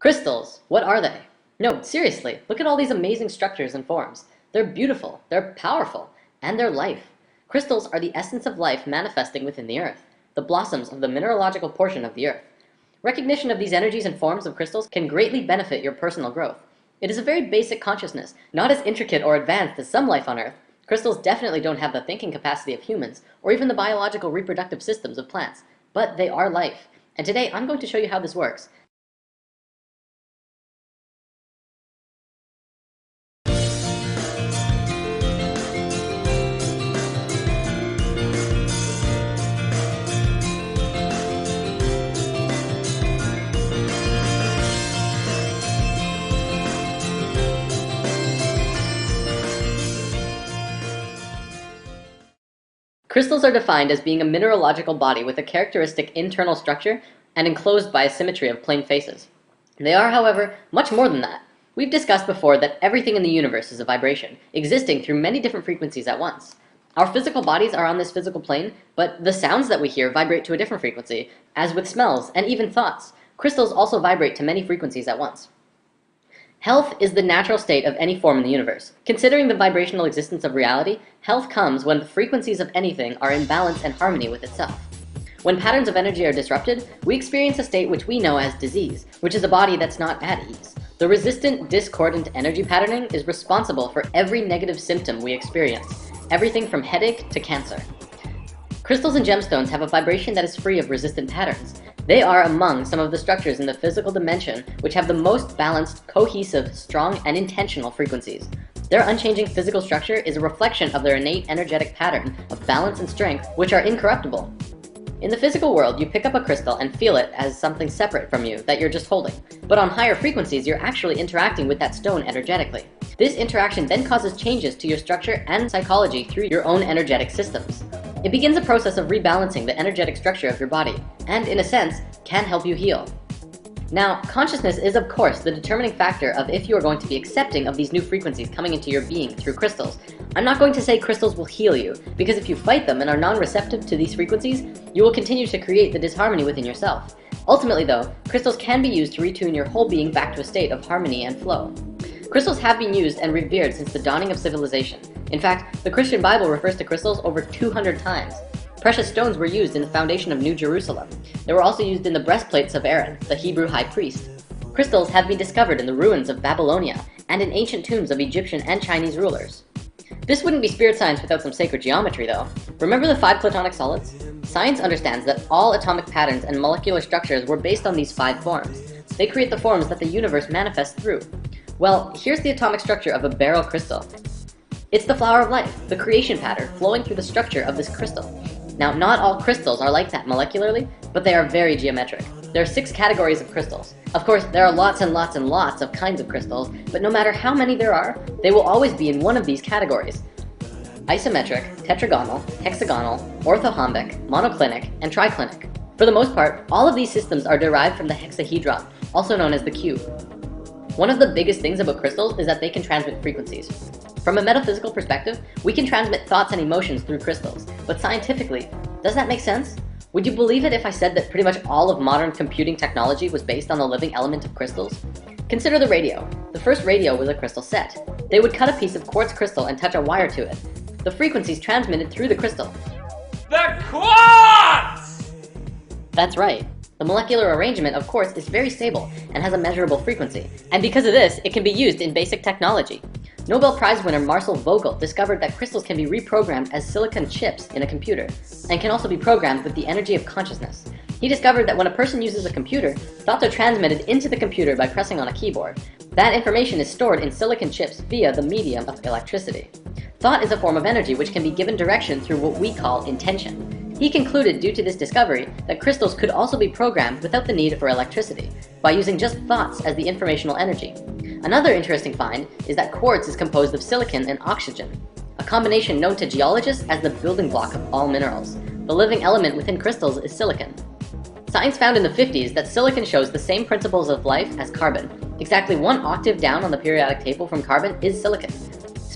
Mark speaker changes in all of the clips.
Speaker 1: Crystals, what are they? No, seriously, look at all these amazing structures and forms. They're beautiful, they're powerful, and they're life. Crystals are the essence of life manifesting within the earth, the blossoms of the mineralogical portion of the earth. Recognition of these energies and forms of crystals can greatly benefit your personal growth. It is a very basic consciousness, not as intricate or advanced as some life on earth. Crystals definitely don't have the thinking capacity of humans, or even the biological reproductive systems of plants, but they are life. And today I'm going to show you how this works. Crystals are defined as being a mineralogical body with a characteristic internal structure and enclosed by a symmetry of plane faces. They are, however, much more than that. We've discussed before that everything in the universe is a vibration, existing through many different frequencies at once. Our physical bodies are on this physical plane, but the sounds that we hear vibrate to a different frequency, as with smells and even thoughts. Crystals also vibrate to many frequencies at once. Health is the natural state of any form in the universe. Considering the vibrational existence of reality, health comes when the frequencies of anything are in balance and harmony with itself. When patterns of energy are disrupted, we experience a state which we know as disease, which is a body that's not at ease. The resistant, discordant energy patterning is responsible for every negative symptom we experience, everything from headache to cancer. Crystals and gemstones have a vibration that is free of resistant patterns. They are among some of the structures in the physical dimension which have the most balanced, cohesive, strong, and intentional frequencies. Their unchanging physical structure is a reflection of their innate energetic pattern of balance and strength, which are incorruptible. In the physical world, you pick up a crystal and feel it as something separate from you that you're just holding. But on higher frequencies, you're actually interacting with that stone energetically. This interaction then causes changes to your structure and psychology through your own energetic systems. It begins a process of rebalancing the energetic structure of your body, and in a sense, can help you heal. Now, consciousness is of course the determining factor of if you are going to be accepting of these new frequencies coming into your being through crystals. I'm not going to say crystals will heal you, because if you fight them and are non-receptive to these frequencies, you will continue to create the disharmony within yourself. Ultimately though, crystals can be used to retune your whole being back to a state of harmony and flow. Crystals have been used and revered since the dawning of civilization. In fact, the Christian Bible refers to crystals over 200 times. Precious stones were used in the foundation of New Jerusalem. They were also used in the breastplates of Aaron, the Hebrew high priest. Crystals have been discovered in the ruins of Babylonia and in ancient tombs of Egyptian and Chinese rulers. This wouldn't be spirit science without some sacred geometry though. Remember the 5 platonic solids? Science understands that all atomic patterns and molecular structures were based on these 5 forms. They create the forms that the universe manifests through. Well, here's the atomic structure of a beryl crystal. It's the flower of life, the creation pattern flowing through the structure of this crystal. Now, not all crystals are like that molecularly, but they are very geometric. There are 6 categories of crystals. Of course, there are lots and lots and lots of kinds of crystals, but no matter how many there are, they will always be in one of these categories: isometric, tetragonal, hexagonal, orthorhombic, monoclinic, and triclinic. For the most part, all of these systems are derived from the hexahedron, also known as the cube. One of the biggest things about crystals is that they can transmit frequencies. From a metaphysical perspective, we can transmit thoughts and emotions through crystals, but scientifically, does that make sense? Would you believe it if I said that pretty much all of modern computing technology was based on the living element of crystals? Consider the radio. The first radio was a crystal set. They would cut a piece of quartz crystal and touch a wire to it. The frequencies transmitted through the crystal.
Speaker 2: The quartz!
Speaker 1: That's right. The molecular arrangement, of course, is very stable and has a measurable frequency, and because of this, it can be used in basic technology. Nobel Prize winner Marcel Vogel discovered that crystals can be reprogrammed as silicon chips in a computer, and can also be programmed with the energy of consciousness. He discovered that when a person uses a computer, thoughts are transmitted into the computer by pressing on a keyboard. That information is stored in silicon chips via the medium of electricity. Thought is a form of energy which can be given direction through what we call intention. He concluded, due to this discovery, that crystals could also be programmed without the need for electricity, by using just thoughts as the informational energy. Another interesting find is that quartz is composed of silicon and oxygen, a combination known to geologists as the building block of all minerals. The living element within crystals is silicon. Science found in the 50s that silicon shows the same principles of life as carbon. Exactly 1 octave down on the periodic table from carbon is silicon.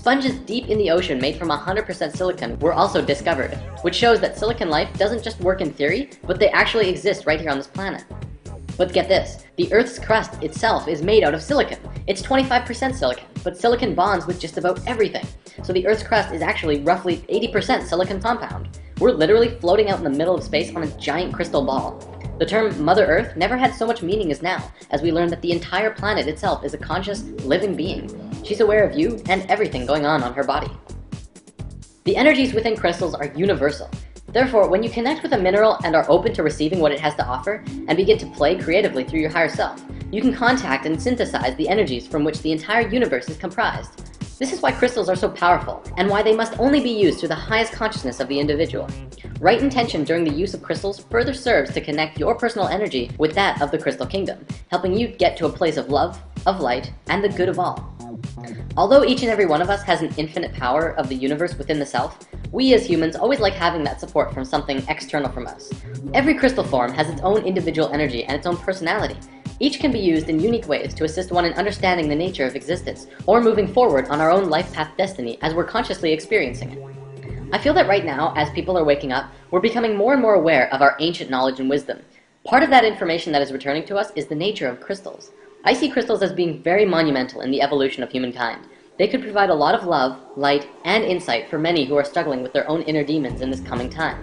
Speaker 1: Sponges deep in the ocean made from 100% silicon were also discovered, which shows that silicon life doesn't just work in theory, but they actually exist right here on this planet. But get this, the Earth's crust itself is made out of silicon. It's 25% silicon, but silicon bonds with just about everything. So the Earth's crust is actually roughly 80% silicon compound. We're literally floating out in the middle of space on a giant crystal ball. The term Mother Earth never had so much meaning as now, as we learn that the entire planet itself is a conscious, living being. She's aware of you and everything going on her body. The energies within crystals are universal. Therefore, when you connect with a mineral and are open to receiving what it has to offer, and begin to play creatively through your higher self, you can contact and synthesize the energies from which the entire universe is comprised. This is why crystals are so powerful, and why they must only be used through the highest consciousness of the individual. Right intention during the use of crystals further serves to connect your personal energy with that of the crystal kingdom, helping you get to a place of love, of light, and the good of all. Although each and every one of us has an infinite power of the universe within the self, we as humans always like having that support from something external from us. Every crystal form has its own individual energy and its own personality. Each can be used in unique ways to assist one in understanding the nature of existence, or moving forward on our own life path destiny as we're consciously experiencing it. I feel that right now, as people are waking up, we're becoming more and more aware of our ancient knowledge and wisdom. Part of that information that is returning to us is the nature of crystals. I see crystals as being very monumental in the evolution of humankind. They could provide a lot of love, light, and insight for many who are struggling with their own inner demons in this coming time.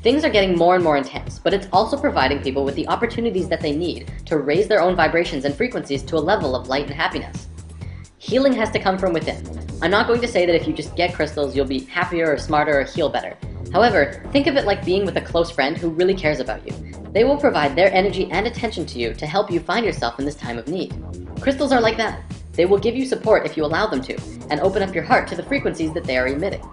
Speaker 1: Things are getting more and more intense, but it's also providing people with the opportunities that they need to raise their own vibrations and frequencies to a level of light and happiness. Healing has to come from within. I'm not going to say that if you just get crystals, you'll be happier or smarter or heal better. However, think of it like being with a close friend who really cares about you. They will provide their energy and attention to you to help you find yourself in this time of need. Crystals are like that. They will give you support if you allow them to, and open up your heart to the frequencies that they are emitting.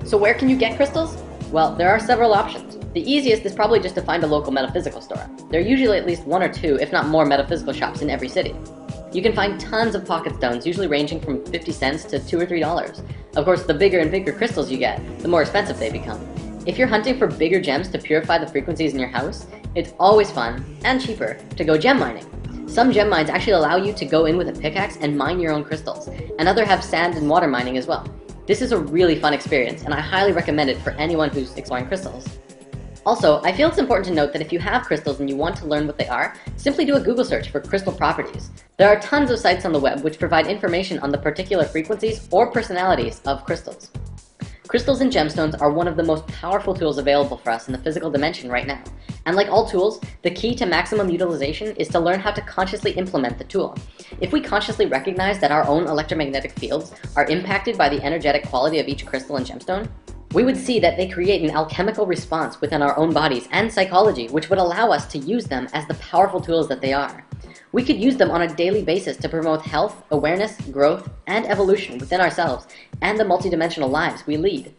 Speaker 1: So where can you get crystals? Well, there are several options. The easiest is probably just to find a local metaphysical store. There are usually at least one or two, if not more, metaphysical shops in every city. You can find tons of pocket stones, usually ranging from 50 cents to $2 or $3. Of course, the bigger and bigger crystals you get, the more expensive they become. If you're hunting for bigger gems to purify the frequencies in your house, it's always fun, and cheaper, to go gem mining. Some gem mines actually allow you to go in with a pickaxe and mine your own crystals, and others have sand and water mining as well. This is a really fun experience, and I highly recommend it for anyone who's exploring crystals. Also, I feel it's important to note that if you have crystals and you want to learn what they are, simply do a Google search for crystal properties. There are tons of sites on the web which provide information on the particular frequencies or personalities of crystals. Crystals and gemstones are one of the most powerful tools available for us in the physical dimension right now. And like all tools, the key to maximum utilization is to learn how to consciously implement the tool. If we consciously recognize that our own electromagnetic fields are impacted by the energetic quality of each crystal and gemstone, we would see that they create an alchemical response within our own bodies and psychology, which would allow us to use them as the powerful tools that they are. We could use them on a daily basis to promote health, awareness, growth, and evolution within ourselves and the multidimensional lives we lead.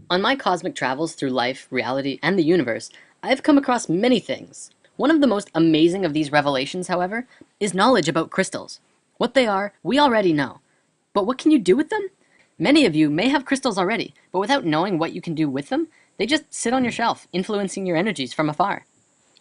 Speaker 1: On my cosmic travels through life, reality, and the universe, I've come across many things. One of the most amazing of these revelations, however, is knowledge about crystals. What they are, we already know. But what can you do with them? Many of you may have crystals already, but without knowing what you can do with them, they just sit on your shelf, influencing your energies from afar.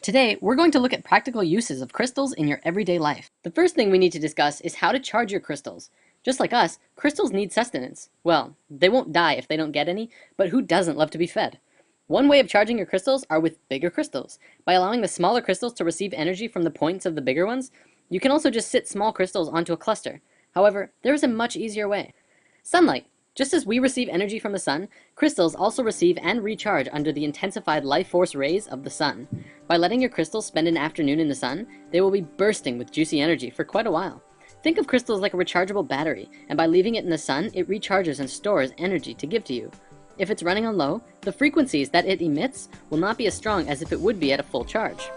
Speaker 1: Today, we're going to look at practical uses of crystals in your everyday life. The first thing we need to discuss is how to charge your crystals. Just like us, crystals need sustenance. Well, they won't die if they don't get any, but who doesn't love to be fed? One way of charging your crystals are with bigger crystals. By allowing the smaller crystals to receive energy from the points of the bigger ones, you can also just sit small crystals onto a cluster. However, there is a much easier way. Sunlight. Just as we receive energy from the sun, crystals also receive and recharge under the intensified life force rays of the sun. By letting your crystals spend an afternoon in the sun, they will be bursting with juicy energy for quite a while. Think of crystals like a rechargeable battery, and by leaving it in the sun, it recharges and stores energy to give to you. If it's running on low, the frequencies that it emits will not be as strong as if it would be at a full charge.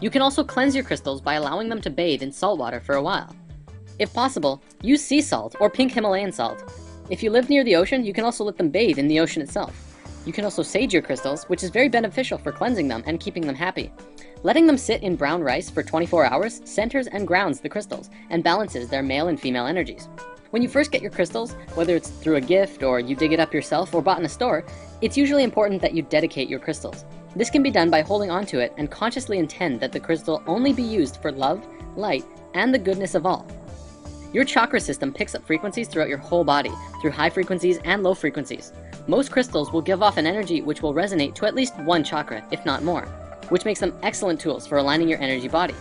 Speaker 1: You can also cleanse your crystals by allowing them to bathe in salt water for a while. If possible, use sea salt or pink Himalayan salt. If you live near the ocean, you can also let them bathe in the ocean itself. You can also sage your crystals, which is very beneficial for cleansing them and keeping them happy. Letting them sit in brown rice for 24 hours centers and grounds the crystals and balances their male and female energies. When you first get your crystals, whether it's through a gift or you dig it up yourself or bought in a store, it's usually important that you dedicate your crystals. This can be done by holding onto it and consciously intend that the crystal only be used for love, light, and the goodness of all. Your chakra system picks up frequencies throughout your whole body, through high frequencies and low frequencies. Most crystals will give off an energy which will resonate to at least one chakra, if not more. which makes them excellent tools for aligning your energy body.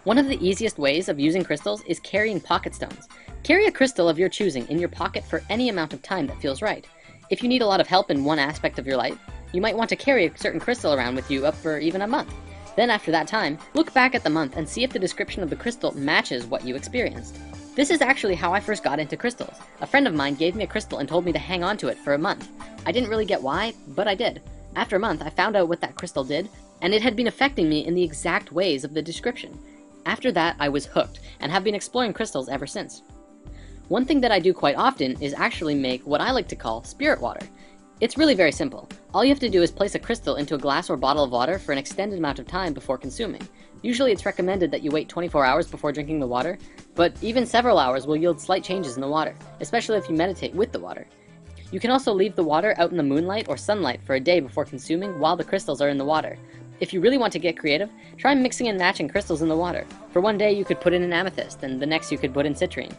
Speaker 1: One of the easiest ways of using crystals is carrying pocket stones. Carry a crystal of your choosing in your pocket for any amount of time that feels right. If you need a lot of help in one aspect of your life, you might want to carry a certain crystal around with you up for even a month. Then after that time, look back at the month and see if the description of the crystal matches what you experienced. This is actually how I first got into crystals. A friend of mine gave me a crystal and told me to hang on to it for a month. I didn't really get why, but I did. After a month, I found out what that crystal did, and it had been affecting me in the exact ways of the description. After that, I was hooked, and have been exploring crystals ever since. One thing that I do quite often is actually make what I like to call spirit water. It's really very simple. All you have to do is place a crystal into a glass or bottle of water for an extended amount of time before consuming. Usually it's recommended that you wait 24 hours before drinking the water, but even several hours will yield slight changes in the water, especially if you meditate with the water. You can also leave the water out in the moonlight or sunlight for a day before consuming while the crystals are in the water. If you really want to get creative, try mixing and matching crystals in the water. For one day you could put in an amethyst, and the next you could put in citrine.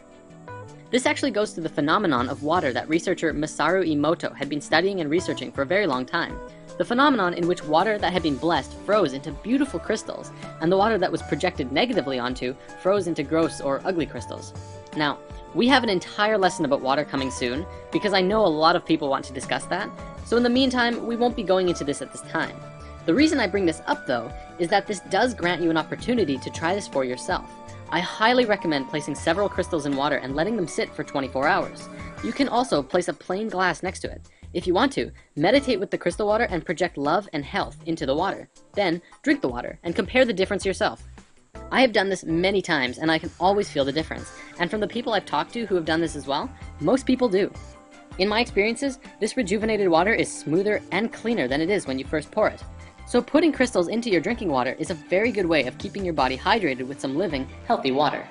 Speaker 1: This actually goes to the phenomenon of water that researcher Masaru Emoto had been studying and researching for a very long time. The phenomenon in which water that had been blessed froze into beautiful crystals, and the water that was projected negatively onto froze into gross or ugly crystals. Now, we have an entire lesson about water coming soon, because I know a lot of people want to discuss that, so in the meantime, we won't be going into this at this time. The reason I bring this up though, is that this does grant you an opportunity to try this for yourself. I highly recommend placing several crystals in water and letting them sit for 24 hours. You can also place a plain glass next to it. If you want to, meditate with the crystal water and project love and health into the water. Then, drink the water and compare the difference yourself. I have done this many times and I can always feel the difference. And from the people I've talked to who have done this as well, most people do. In my experiences, this rejuvenated water is smoother and cleaner than it is when you first pour it. So putting crystals into your drinking water is a very good way of keeping your body hydrated with some living, healthy water.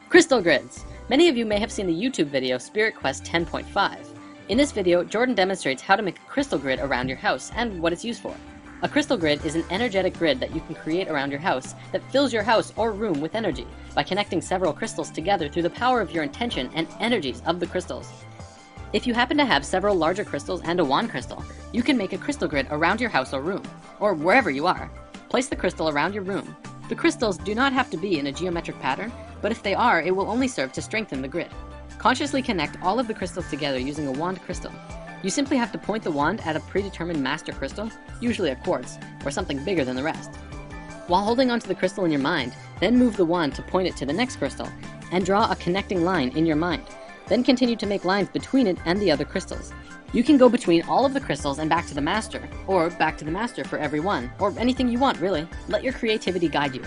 Speaker 1: Crystal grids. Many of you may have seen the YouTube video Spirit Quest 10.5. In this video, Jordan demonstrates how to make a crystal grid around your house and what it's used for. A crystal grid is an energetic grid that you can create around your house that fills your house or room with energy by connecting several crystals together through the power of your intention and energies of the crystals. If you happen to have several larger crystals and a wand crystal, you can make a crystal grid around your house or room, or wherever you are. Place the crystal around your room. The crystals do not have to be in a geometric pattern, but if they are, it will only serve to strengthen the grid. Consciously connect all of the crystals together using a wand crystal. You simply have to point the wand at a predetermined master crystal, usually a quartz, or something bigger than the rest. While holding onto the crystal in your mind, then move the wand to point it to the next crystal, and draw a connecting line in your mind. Then continue to make lines between it and the other crystals. You can go between all of the crystals and back to the master, or back to the master for every one, or anything you want really. Let your creativity guide you.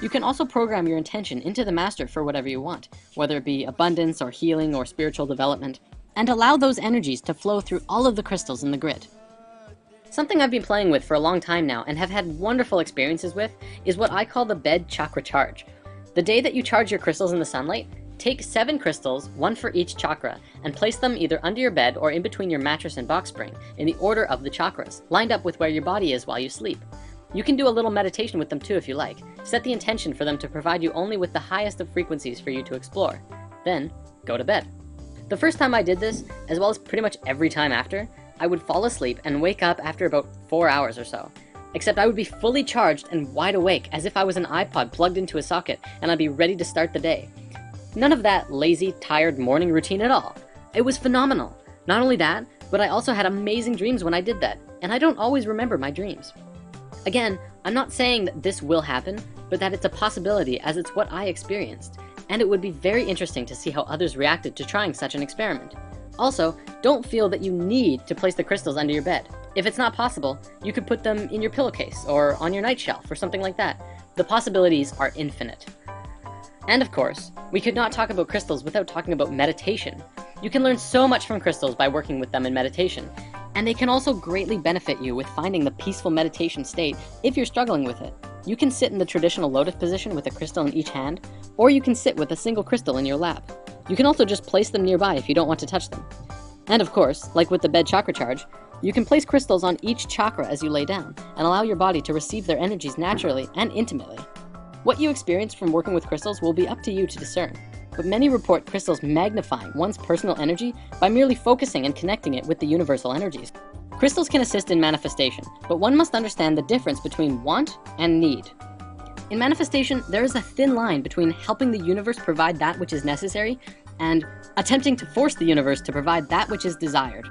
Speaker 1: You can also program your intention into the master for whatever you want, whether it be abundance or healing or spiritual development, and allow those energies to flow through all of the crystals in the grid. Something I've been playing with for a long time now and have had wonderful experiences with is what I call the bed chakra charge. The day that you charge your crystals in the sunlight, take 7 crystals, 1 for each chakra, and place them either under your bed or in between your mattress and box spring in the order of the chakras, lined up with where your body is while you sleep. You can do a little meditation with them too if you like. Set the intention for them to provide you only with the highest of frequencies for you to explore. Then, go to bed. The first time I did this, as well as pretty much every time after, I would fall asleep and wake up after about 4 hours or so. Except I would be fully charged and wide awake as if I was an iPod plugged into a socket and I'd be ready to start the day. None of that lazy, tired morning routine at all. It was phenomenal. Not only that, but I also had amazing dreams when I did that, and I don't always remember my dreams. Again, I'm not saying that this will happen, but that it's a possibility as it's what I experienced, and it would be very interesting to see how others reacted to trying such an experiment. Also, don't feel that you need to place the crystals under your bed. If it's not possible, you could put them in your pillowcase or on your night shelf or something like that. The possibilities are infinite. And of course, we could not talk about crystals without talking about meditation. You can learn so much from crystals by working with them in meditation, and they can also greatly benefit you with finding the peaceful meditation state if you're struggling with it. You can sit in the traditional lotus position with a crystal in each hand, or you can sit with a single crystal in your lap. You can also just place them nearby if you don't want to touch them. And of course, like with the bed chakra charge, you can place crystals on each chakra as you lay down, and allow your body to receive their energies naturally and intimately. What you experience from working with crystals will be up to you to discern, but many report crystals magnifying one's personal energy by merely focusing and connecting it with the universal energies. Crystals can assist in manifestation, but one must understand the difference between want and need. In manifestation, there is a thin line between helping the universe provide that which is necessary and attempting to force the universe to provide that which is desired.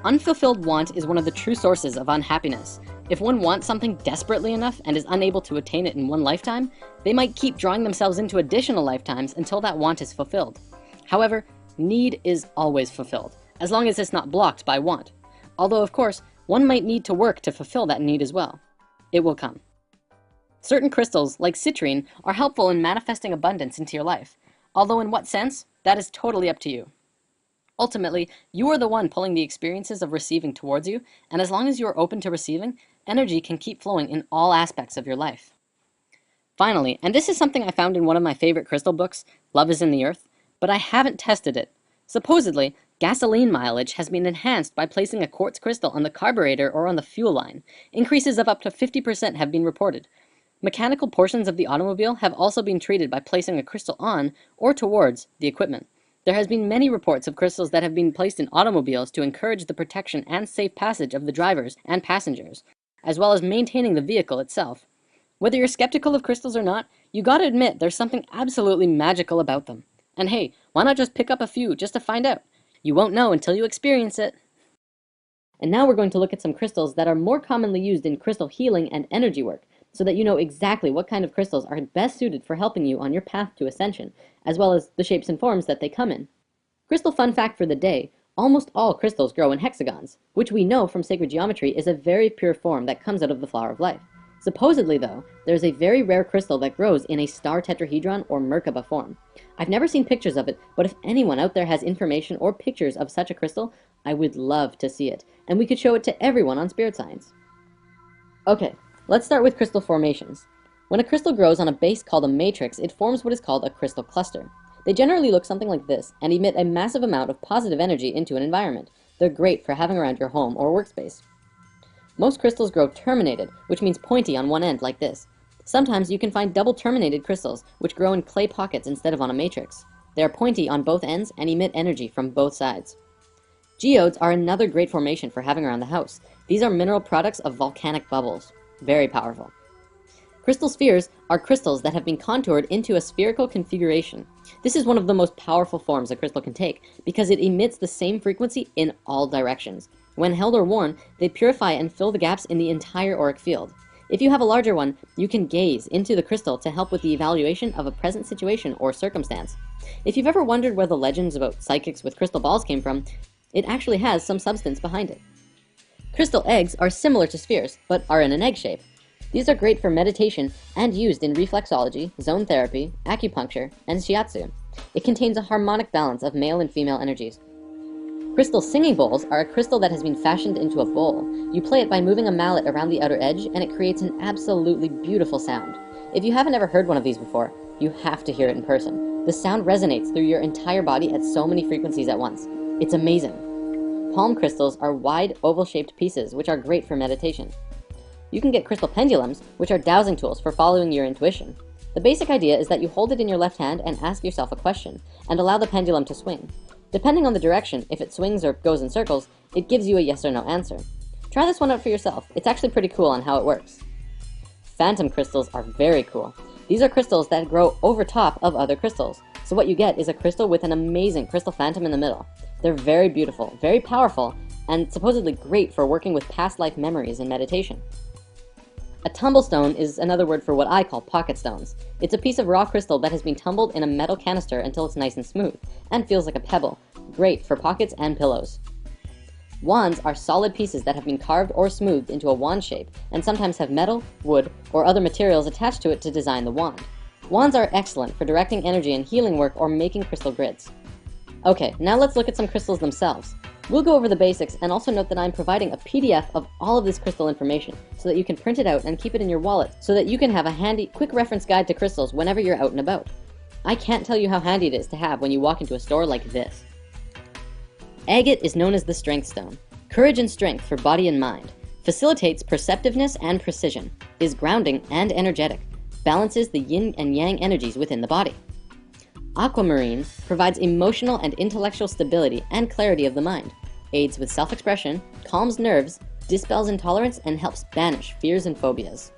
Speaker 1: Unfulfilled want is one of the true sources of unhappiness. If one wants something desperately enough and is unable to attain it in one lifetime, they might keep drawing themselves into additional lifetimes until that want is fulfilled. However, need is always fulfilled, as long as it's not blocked by want. Although, of course, one might need to work to fulfill that need as well. It will come. Certain crystals, like citrine, are helpful in manifesting abundance into your life. Although in what sense, that is totally up to you. Ultimately, you are the one pulling the experiences of receiving towards you, and as long as you are open to receiving, energy can keep flowing in all aspects of your life. Finally, and this is something I found in one of my favorite crystal books, Love is in the Earth, but I haven't tested it. Supposedly, gasoline mileage has been enhanced by placing a quartz crystal on the carburetor or on the fuel line. Increases of up to 50% have been reported. Mechanical portions of the automobile have also been treated by placing a crystal on or towards the equipment. There has been many reports of crystals that have been placed in automobiles to encourage the protection and safe passage of the drivers and passengers, as well as maintaining the vehicle itself. Whether you're skeptical of crystals or not, you gotta admit there's something absolutely magical about them. And hey, why not just pick up a few just to find out? You won't know until you experience it. And now we're going to look at some crystals that are more commonly used in crystal healing and energy work, so that you know exactly what kind of crystals are best suited for helping you on your path to ascension, as well as the shapes and forms that they come in. Crystal fun fact for the day, almost all crystals grow in hexagons, which we know from sacred geometry is a very pure form that comes out of the flower of life. Supposedly though, there's a very rare crystal that grows in a star tetrahedron or Merkaba form. I've never seen pictures of it, but if anyone out there has information or pictures of such a crystal, I would love to see it, and we could show it to everyone on Spirit Science. Okay, let's start with crystal formations. When a crystal grows on a base called a matrix, it forms what is called a crystal cluster. They generally look something like this and emit a massive amount of positive energy into an environment. They're great for having around your home or workspace. Most crystals grow terminated, which means pointy on one end like this. Sometimes you can find double terminated crystals, which grow in clay pockets instead of on a matrix. They are pointy on both ends and emit energy from both sides. Geodes are another great formation for having around the house. These are mineral products of volcanic bubbles. Very powerful. Crystal spheres are crystals that have been contoured into a spherical configuration. This is one of the most powerful forms a crystal can take because it emits the same frequency in all directions. When held or worn, they purify and fill the gaps in the entire auric field. If you have a larger one, you can gaze into the crystal to help with the evaluation of a present situation or circumstance. If you've ever wondered where the legends about psychics with crystal balls came from, it actually has some substance behind it. Crystal eggs are similar to spheres, but are in an egg shape. These are great for meditation and used in reflexology, zone therapy, acupuncture, and shiatsu. It contains a harmonic balance of male and female energies. Crystal singing bowls are a crystal that has been fashioned into a bowl. You play it by moving a mallet around the outer edge, and it creates an absolutely beautiful sound. If you haven't ever heard one of these before, you have to hear it in person. The sound resonates through your entire body at so many frequencies at once. It's amazing. Palm crystals are wide, oval-shaped pieces, which are great for meditation. You can get crystal pendulums, which are dowsing tools for following your intuition. The basic idea is that you hold it in your left hand and ask yourself a question, and allow the pendulum to swing. Depending on the direction, if it swings or goes in circles, it gives you a yes or no answer. Try this one out for yourself. It's actually pretty cool on how it works. Phantom crystals are very cool. These are crystals that grow over top of other crystals. So what you get is a crystal with an amazing crystal phantom in the middle. They're very beautiful, very powerful, and supposedly great for working with past life memories in meditation. A tumblestone is another word for what I call pocket stones. It's a piece of raw crystal that has been tumbled in a metal canister until it's nice and smooth, and feels like a pebble. Great for pockets and pillows. Wands are solid pieces that have been carved or smoothed into a wand shape, and sometimes have metal, wood, or other materials attached to it to design the wand. Wands are excellent for directing energy in healing work or making crystal grids. Okay, now let's look at some crystals themselves. We'll go over the basics and also note that I'm providing a PDF of all of this crystal information so that you can print it out and keep it in your wallet so that you can have a handy, quick reference guide to crystals whenever you're out and about. I can't tell you how handy it is to have when you walk into a store like this. Agate is known as the strength stone. Courage and strength for body and mind. Facilitates perceptiveness and precision. Is grounding and energetic. Balances the yin and yang energies within the body. Aquamarine provides emotional and intellectual stability and clarity of the mind. Aids with self-expression, calms nerves, dispels intolerance and helps banish fears and phobias.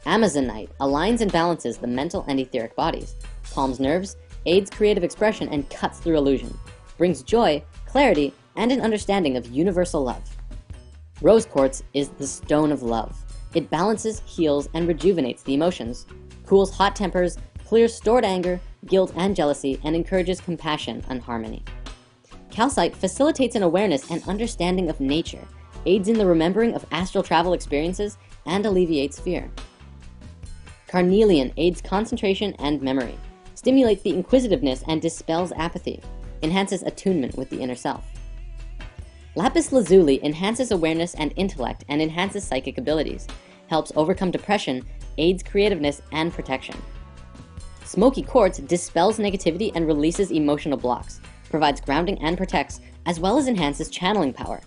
Speaker 1: Amazonite aligns and balances the mental and etheric bodies, calms nerves, aids creative expression, and cuts through illusion, brings joy, clarity, and an understanding of universal love. Rose quartz is the stone of love. It balances, heals, and rejuvenates the emotions, cools hot tempers, clears stored anger, guilt, and jealousy, and encourages compassion and harmony. Calcite facilitates an awareness and understanding of nature, aids in the remembering of astral travel experiences, and alleviates fear. Carnelian aids concentration and memory, stimulates the inquisitiveness and dispels apathy, enhances attunement with the inner self. Lapis lazuli enhances awareness and intellect and enhances psychic abilities, helps overcome depression, aids creativeness and protection. Smoky quartz dispels negativity and releases emotional blocks, provides grounding and protects, as well as enhances channeling power.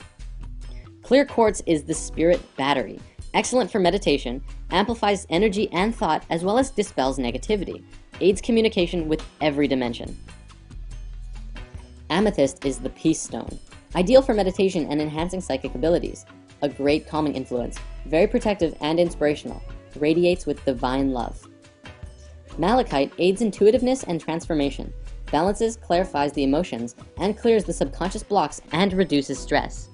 Speaker 1: Clear quartz is the spirit battery, excellent for meditation, amplifies energy and thought, as well as dispels negativity, aids communication with every dimension. Amethyst is the peace stone, ideal for meditation and enhancing psychic abilities, a great calming influence, very protective and inspirational, radiates with divine love. Malachite aids intuitiveness and transformation, balances, clarifies the emotions, and clears the subconscious blocks and reduces stress.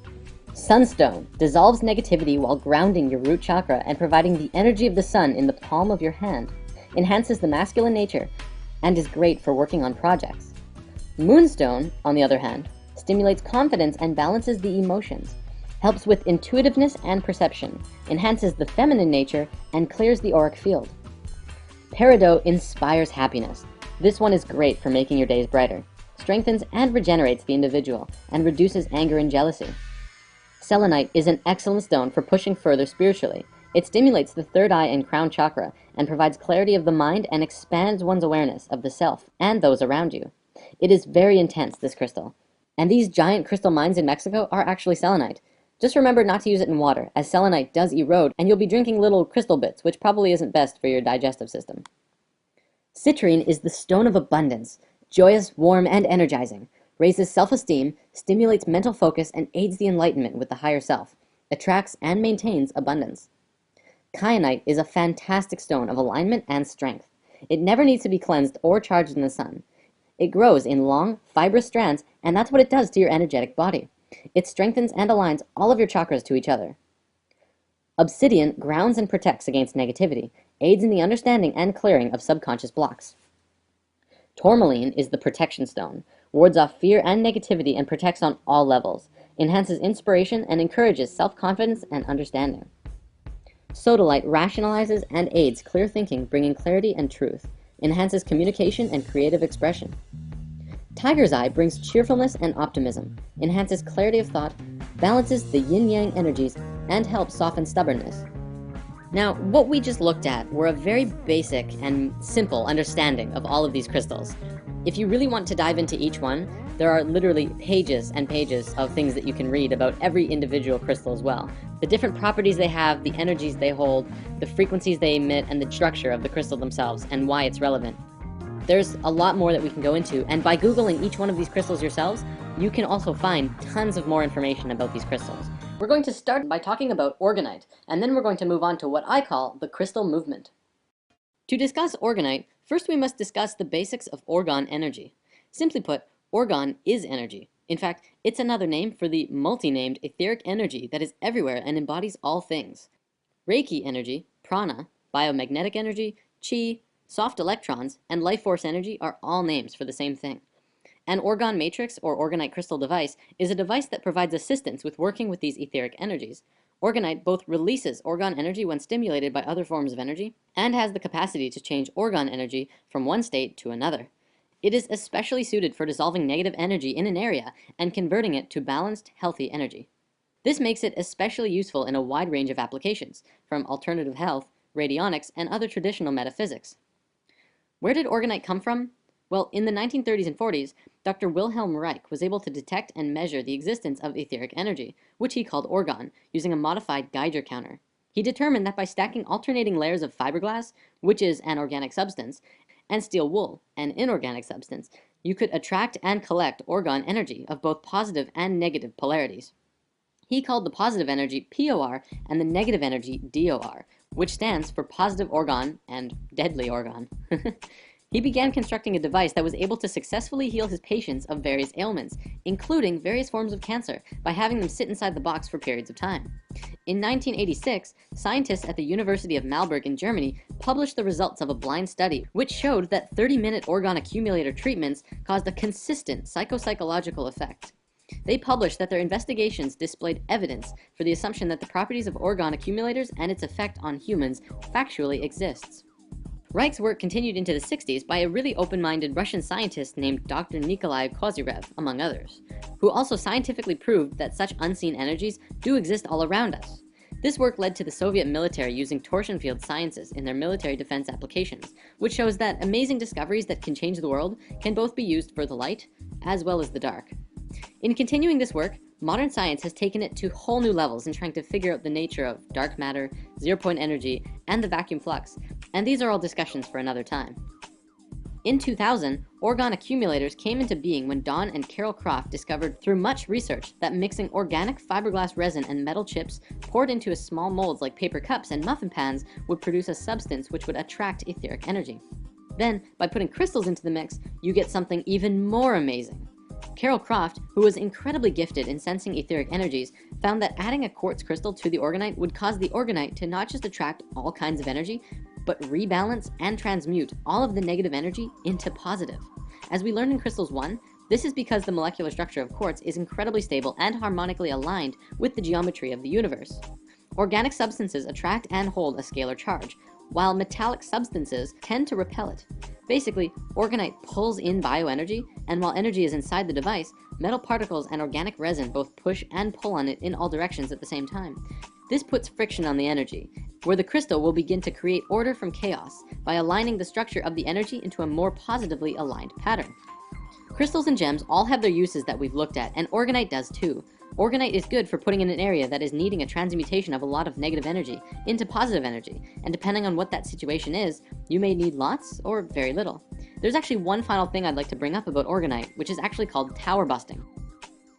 Speaker 1: Sunstone dissolves negativity while grounding your root chakra and providing the energy of the sun in the palm of your hand, enhances the masculine nature, and is great for working on projects. Moonstone, on the other hand, stimulates confidence and balances the emotions, helps with intuitiveness and perception, enhances the feminine nature, and clears the auric field. Peridot inspires happiness. This one is great for making your days brighter, strengthens and regenerates the individual, and reduces anger and jealousy. Selenite is an excellent stone for pushing further spiritually. It stimulates the third eye and crown chakra and provides clarity of the mind and expands one's awareness of the self and those around you. It is very intense, this crystal. And these giant crystal mines in Mexico are actually selenite. Just remember not to use it in water, as selenite does erode, and you'll be drinking little crystal bits, which probably isn't best for your digestive system. Citrine is the stone of abundance, joyous, warm, and energizing, raises self-esteem, stimulates mental focus, and aids the enlightenment with the higher self, attracts and maintains abundance. Kyanite is a fantastic stone of alignment and strength. It never needs to be cleansed or charged in the sun. It grows in long, fibrous strands, and that's what it does to your energetic body. It strengthens and aligns all of your chakras to each other. Obsidian grounds and protects against negativity, aids in the understanding and clearing of subconscious blocks. Tourmaline is the protection stone, wards off fear and negativity and protects on all levels, enhances inspiration and encourages self-confidence and understanding. Sodalite rationalizes and aids clear thinking, bringing clarity and truth, enhances communication and creative expression. Tiger's Eye brings cheerfulness and optimism, enhances clarity of thought, balances the yin-yang energies, and helps soften stubbornness. Now, what we just looked at were a very basic and simple understanding of all of these crystals. If you really want to dive into each one, there are literally pages and pages of things that you can read about every individual crystal as well. The different properties they have, the energies they hold, the frequencies they emit, and the structure of the crystal themselves, and why it's relevant. There's a lot more that we can go into, and by Googling each one of these crystals yourselves, you can also find tons of more information about these crystals. We're going to start by talking about orgonite, and then we're going to move on to what I call the crystal movement. To discuss orgonite, first we must discuss the basics of orgone energy. Simply put, orgone is energy. In fact, it's another name for the multi-named etheric energy that is everywhere and embodies all things. Reiki energy, prana, biomagnetic energy, chi, soft electrons, and life force energy are all names for the same thing. An orgone matrix or orgonite crystal device is a device that provides assistance with working with these etheric energies. Orgonite both releases orgone energy when stimulated by other forms of energy and has the capacity to change orgone energy from one state to another. It is especially suited for dissolving negative energy in an area and converting it to balanced, healthy energy. This makes it especially useful in a wide range of applications, from alternative health, radionics, and other traditional metaphysics. Where did orgonite come from? Well, in the 1930s and 40s, Dr. Wilhelm Reich was able to detect and measure the existence of etheric energy, which he called orgone, using a modified Geiger counter. He determined that by stacking alternating layers of fiberglass, which is an organic substance, and steel wool, an inorganic substance, you could attract and collect orgone energy of both positive and negative polarities. He called the positive energy POR and the negative energy DOR, which stands for positive organ and deadly organ. He began constructing a device that was able to successfully heal his patients of various ailments, including various forms of cancer, by having them sit inside the box for periods of time. In 1986, scientists at the University of Marburg in Germany published the results of a blind study which showed that 30-minute organ accumulator treatments caused a consistent psychological effect. They published that their investigations displayed evidence for the assumption that the properties of organ accumulators and its effect on humans factually exists. Reich's work continued into the 60s by a really open-minded Russian scientist named Dr. Nikolai Kozyrev, among others, who also scientifically proved that such unseen energies do exist all around us. This work led to the Soviet military using torsion field sciences in their military defense applications, which shows that amazing discoveries that can change the world can both be used for the light as well as the dark. In continuing this work, modern science has taken it to whole new levels in trying to figure out the nature of dark matter, zero-point energy, and the vacuum flux, and these are all discussions for another time. In 2000, organ accumulators came into being when Don and Carol Croft discovered through much research that mixing organic fiberglass resin and metal chips poured into small molds like paper cups and muffin pans would produce a substance which would attract etheric energy. Then, by putting crystals into the mix, you get something even more amazing. Carol Croft, who was incredibly gifted in sensing etheric energies, found that adding a quartz crystal to the orgonite would cause the orgonite to not just attract all kinds of energy, but rebalance and transmute all of the negative energy into positive. As we learned in Crystals 1, this is because the molecular structure of quartz is incredibly stable and harmonically aligned with the geometry of the universe. Organic substances attract and hold a scalar charge, while metallic substances tend to repel it. Basically, orgonite pulls in bioenergy, and while energy is inside the device, metal particles and organic resin both push and pull on it in all directions at the same time. This puts friction on the energy, where the crystal will begin to create order from chaos by aligning the structure of the energy into a more positively aligned pattern. Crystals and gems all have their uses that we've looked at, and orgonite does too. Orgonite is good for putting in an area that is needing a transmutation of a lot of negative energy into positive energy, and depending on what that situation is, you may need lots or very little. There's actually one final thing I'd like to bring up about orgonite, which is actually called tower busting.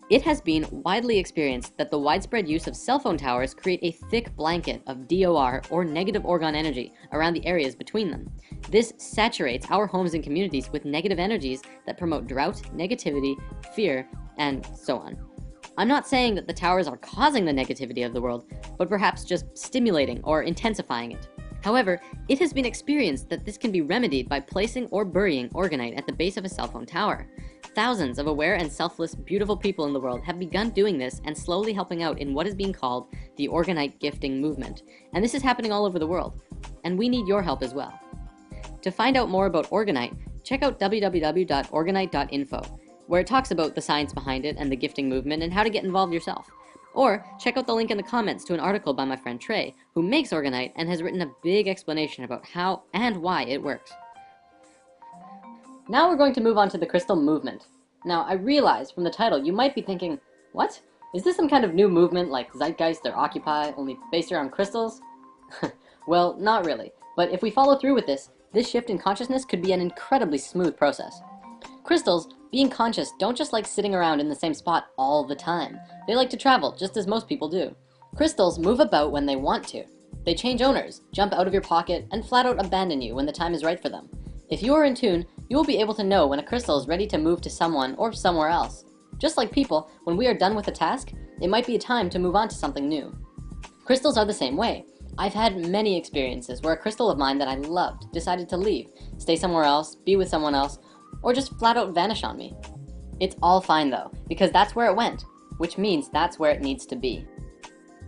Speaker 1: It has been widely experienced that the widespread use of cell phone towers create a thick blanket of DOR, or negative organ energy, around the areas between them. This saturates our homes and communities with negative energies that promote drought, negativity, fear, and so on. I'm not saying that the towers are causing the negativity of the world, but perhaps just stimulating or intensifying it. However, it has been experienced that this can be remedied by placing or burying orgonite at the base of a cell phone tower. Thousands of aware and selfless, beautiful people in the world have begun doing this and slowly helping out in what is being called the orgonite gifting movement. And this is happening all over the world, and we need your help as well. To find out more about orgonite, check out www.orgonite.info, where it talks about the science behind it and the gifting movement and how to get involved yourself. Or check out the link in the comments to an article by my friend Trey, who makes orgonite and has written a big explanation about how and why it works. Now we're going to move on to the crystal movement. Now, I realize from the title you might be thinking, what? Is this some kind of new movement like Zeitgeist or Occupy, only based around crystals? Well, not really. But if we follow through with this shift in consciousness could be an incredibly smooth process. Crystals, being conscious, don't just like sitting around in the same spot all the time. They like to travel, just as most people do. Crystals move about when they want to. They change owners, jump out of your pocket, and flat out abandon you when the time is right for them. If you are in tune, you will be able to know when a crystal is ready to move to someone or somewhere else. Just like people, when we are done with a task, it might be a time to move on to something new. Crystals are the same way. I've had many experiences where a crystal of mine that I loved decided to leave, stay somewhere else, be with someone else, or just flat out vanish on me. It's all fine though, because that's where it went, which means that's where it needs to be.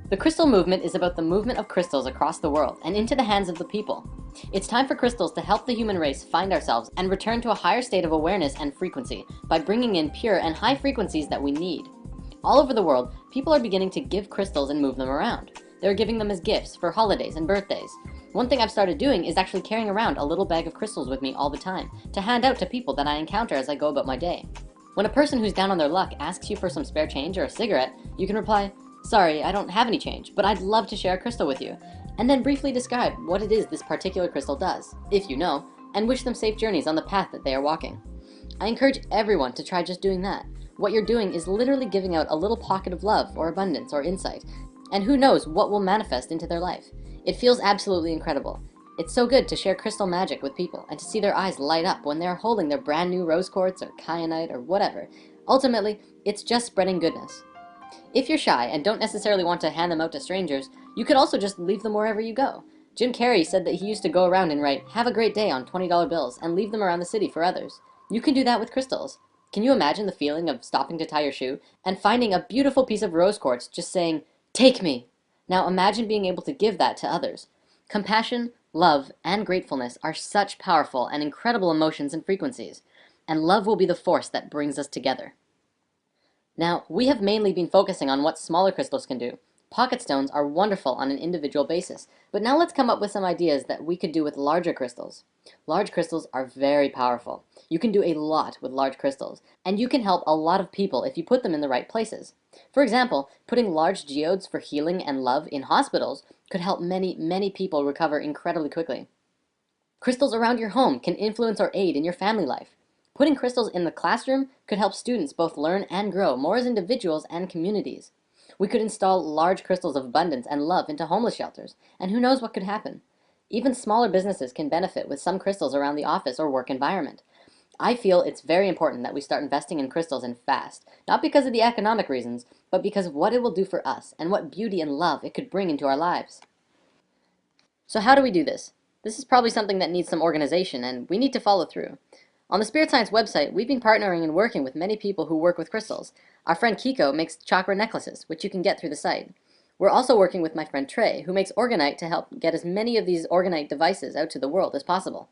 Speaker 1: The crystal movement is about the movement of crystals across the world and into the hands of the people. It's time for crystals to help the human race find ourselves and return to a higher state of awareness and frequency by bringing in pure and high frequencies that we need. All over the world, people are beginning to give crystals and move them around. They're giving them as gifts for holidays and birthdays. One thing I've started doing is actually carrying around a little bag of crystals with me all the time to hand out to people that I encounter as I go about my day. When a person who's down on their luck asks you for some spare change or a cigarette, you can reply, "Sorry, I don't have any change, but I'd love to share a crystal with you," and then briefly describe what it is this particular crystal does, if you know, and wish them safe journeys on the path that they are walking. I encourage everyone to try just doing that. what you're doing is literally giving out a little pocket of love or abundance or insight, and who knows what will manifest into their life. It feels absolutely incredible. It's so good to share crystal magic with people and to see their eyes light up when they're holding their brand new rose quartz or kyanite or whatever. Ultimately, it's just spreading goodness. If you're shy and don't necessarily want to hand them out to strangers, you could also just leave them wherever you go. Jim Carrey said that he used to go around and write, "Have a great day" on $20 bills and leave them around the city for others. You can do that with crystals. Can you imagine the feeling of stopping to tie your shoe and finding a beautiful piece of rose quartz just saying, "Take me"? Now imagine being able to give that to others. Compassion, love, and gratefulness are such powerful and incredible emotions and frequencies, and love will be the force that brings us together. Now, we have mainly been focusing on what smaller crystals can do. Pocket stones are wonderful on an individual basis, but now let's come up with some ideas that we could do with larger crystals. Large crystals are very powerful. You can do a lot with large crystals, and you can help a lot of people if you put them in the right places. For example, putting large geodes for healing and love in hospitals could help many, many people recover incredibly quickly. Crystals around your home can influence or aid in your family life. Putting crystals in the classroom could help students both learn and grow more as individuals and communities. We could install large crystals of abundance and love into homeless shelters, and who knows what could happen. Even smaller businesses can benefit with some crystals around the office or work environment. I feel it's very important that we start investing in crystals and fast, not because of the economic reasons, but because of what it will do for us and what beauty and love it could bring into our lives. So how do we do this? This is probably something that needs some organization, and we need to follow through. On the Spirit Science website, we've been partnering and working with many people who work with crystals. Our friend Kiko makes chakra necklaces, which you can get through the site. We're also working with my friend Trey, who makes orgonite to help get as many of these orgonite devices out to the world as possible.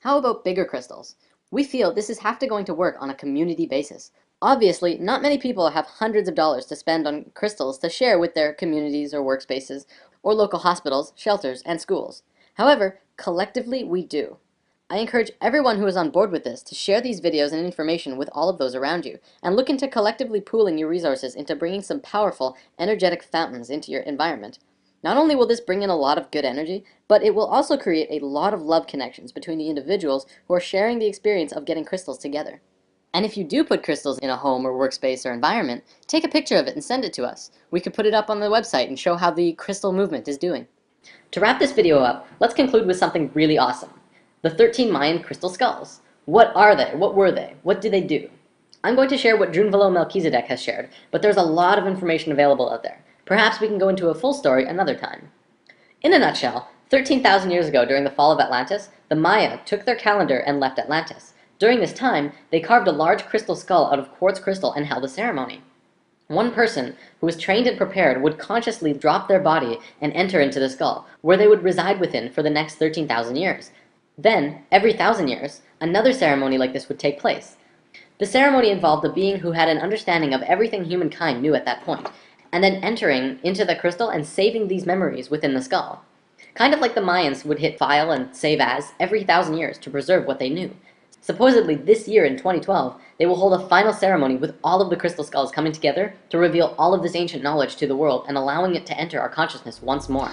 Speaker 1: How about bigger crystals? We feel this is have to going to work on a community basis. Obviously, not many people have hundreds of dollars to spend on crystals to share with their communities or workspaces, or local hospitals, shelters, and schools. However, collectively we do. I encourage everyone who is on board with this to share these videos and information with all of those around you, and look into collectively pooling your resources into bringing some powerful, energetic fountains into your environment. Not only will this bring in a lot of good energy, but it will also create a lot of love connections between the individuals who are sharing the experience of getting crystals together. And if you do put crystals in a home or workspace or environment, take a picture of it and send it to us. We could put it up on the website and show how the crystal movement is doing. To wrap this video up, let's conclude with something really awesome. The 13 Mayan crystal skulls. What are they? What were they? What do they do? I'm going to share what Drunvalo Melchizedek has shared, but there's a lot of information available out there. Perhaps we can go into a full story another time. In a nutshell, 13,000 years ago during the fall of Atlantis, the Maya took their calendar and left Atlantis. During this time, they carved a large crystal skull out of quartz crystal and held a ceremony. One person who was trained and prepared would consciously drop their body and enter into the skull, where they would reside within for the next 13,000 years. Then, every 1,000 years, another ceremony like this would take place. The ceremony involved a being who had an understanding of everything humankind knew at that point, and then entering into the crystal and saving these memories within the skull. Kind of like the Mayans would hit file and save as every 1,000 years to preserve what they knew. Supposedly this year in 2012, they will hold a final ceremony with all of the crystal skulls coming together to reveal all of this ancient knowledge to the world and allowing it to enter our consciousness once more.